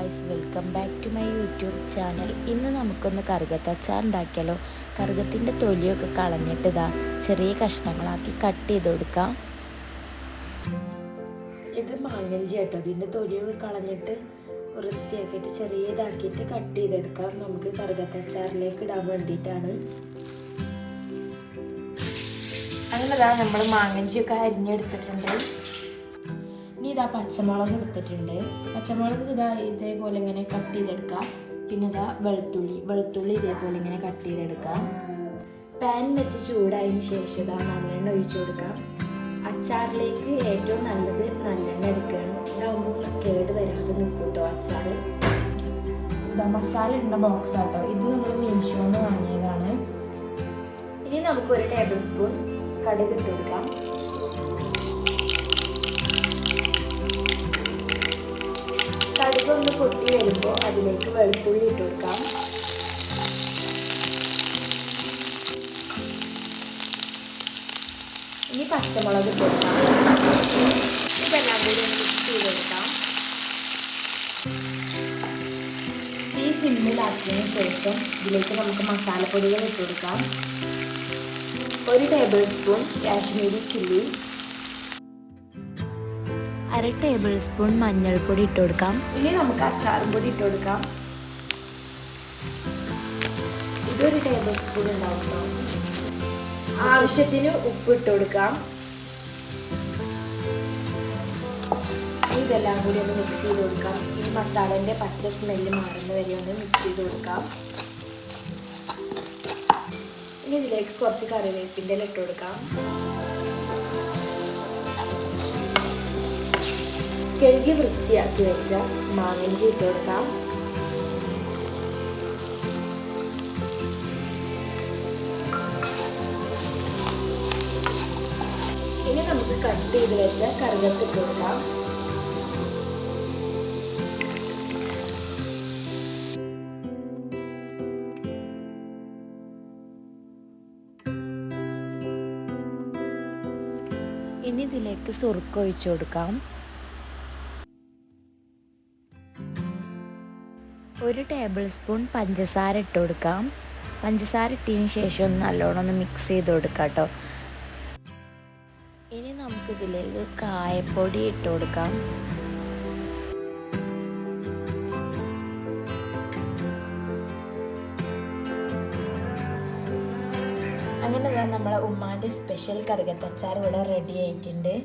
Guys, welcome back to my YouTube channel. ഇന്ന് നമുക്കൊന്ന് കറുകത്ത് അച്ചാർ ഉണ്ടാക്കിയാലോ. കറുകത്തിൻ്റെ തൊലിയൊക്കെ കളഞ്ഞിട്ട് ചെറിയ കഷ്ണങ്ങളാക്കി കട്ട് ചെയ്ത് കൊടുക്കാം. ഇത് മാങ്ങഞ്ചി കേട്ടോ. ഇതിൻ്റെ തൊലിയൊക്കെ കളഞ്ഞിട്ട് വൃത്തിയാക്കിയിട്ട് ചെറിയതാക്കിയിട്ട് കട്ട് ചെയ്തെടുക്കാം. നമുക്ക് കറുകത്ത് അച്ചാറിലേക്ക് ഇടാൻ വേണ്ടിയിട്ടാണ്. അങ്ങനെ നമ്മൾ മാങ്ങഞ്ചിയൊക്കെ അരിഞ്ഞെടുത്തിട്ടുണ്ട്. ഇനി പച്ചമുളക് എടുത്തിട്ടുണ്ട്. പച്ചമുളക് ഇതേപോലെ ഇങ്ങനെ കട്ട് ചെയ്തെടുക്കാം. പിന്നെ വെളുത്തുള്ളി ഇതേപോലെ ഇങ്ങനെ കട്ട് ചെയ്തെടുക്കാം. പാൻ വെച്ച് ചൂടായതിന് ശേഷം നല്ലെണ്ണ ഒഴിച്ചു കൊടുക്കാം. അച്ചാറിലേക്ക് ഏറ്റവും നല്ലത് നല്ലെണ്ണ എടുക്കുകയാണ്. ഇതാകുമ്പോൾ കേട് വരാതെ നിൽക്കും കേട്ടോ അച്ചാർ. മസാല ഇടുന്ന ബോക്സ് ആട്ടോ. ഇത് നമ്മൾ മീഷോന്ന് വാങ്ങിയതാണ്. ഇനി നമുക്ക് 1 ടേബിൾ സ്പൂൺ കടുക് ഇട്ട് കൊടുക്കാം. കടുകൊന്ന് പൊട്ടി വരുമ്പോൾ അതിലേക്ക് വെളുത്തുള്ളി ഇട്ട് കൊടുക്കാം. ഇനി പച്ചമുളക് ഇട്ട് കൊടുക്കാം. ഇതെല്ലാം കൂടി മിക്സ് ചെയ്ത് കൊടുക്കാം. ഈ സിമ്മിലാക്കിയതിന് ശേഷം ഇതിലേക്ക് നമുക്ക് മസാലപ്പൊടികൾ ഇട്ട് കൊടുക്കാം. 1 table spoon Kashmiri chilli, 1/2 table spoon മഞ്ഞൾപ്പൊടി ഇട്ട് കൊടുക്കാം. ഇനി നമുക്ക് അച്ചാറും പൊടി ഇട്ട് കൊടുക്കാം. ഇതൊരു ടേബിൾ സ്പൂൺ ഉണ്ടാവും. ആവശ്യത്തിന് ഉപ്പ് ഇട്ട് കൊടുക്കാം. ഇതെല്ലാം കൂടി ഒന്ന് മിക്സ് ചെയ്ത് കൊടുക്കാം. ഈ മസാലേൻ്റെ പച്ച സ്മെല്ല് മാറുന്ന വരെ ഒന്ന് മിക്സ് ചെയ്ത് കൊടുക്കാം. ഇനി ഇതിലേക്ക് കുറച്ച് കറിവേപ്പിൻ്റെ ഇല ഇട്ട് കൊടുക്കാം. കഴുകി വൃത്തിയാക്കി വെച്ച മാങ്ങഞ്ചി ഇട്ട് കൊടുക്കാം. ഇനി നമുക്ക് കട്ട് ചെയ്ത് വെച്ച കറുകത്ത് ഇട്ട് കൊടുക്കാം. ഇനി ഇതിലേക്ക് സുറുക്ക ഒഴിച്ചു കൊടുക്കാം. 1 ടേബിൾ സ്പൂൺ പഞ്ചസാര ഇട്ട് കൊടുക്കാം. പഞ്ചസാര ഇട്ടതിന് ശേഷം നല്ലോണം ഒന്ന് മിക്സ് ചെയ്ത് കൊടുക്കാം കേട്ടോ. ഇനി നമുക്കിതിലേക്ക് കായപ്പൊടി ഇട്ട് കൊടുക്കാം. അങ്ങനെ നമ്മളെ ഉമ്മാൻ്റെ സ്പെഷ്യൽ കറുകത്ത് അച്ചാർ ഇവിടെ റെഡി ആയിട്ടുണ്ട്.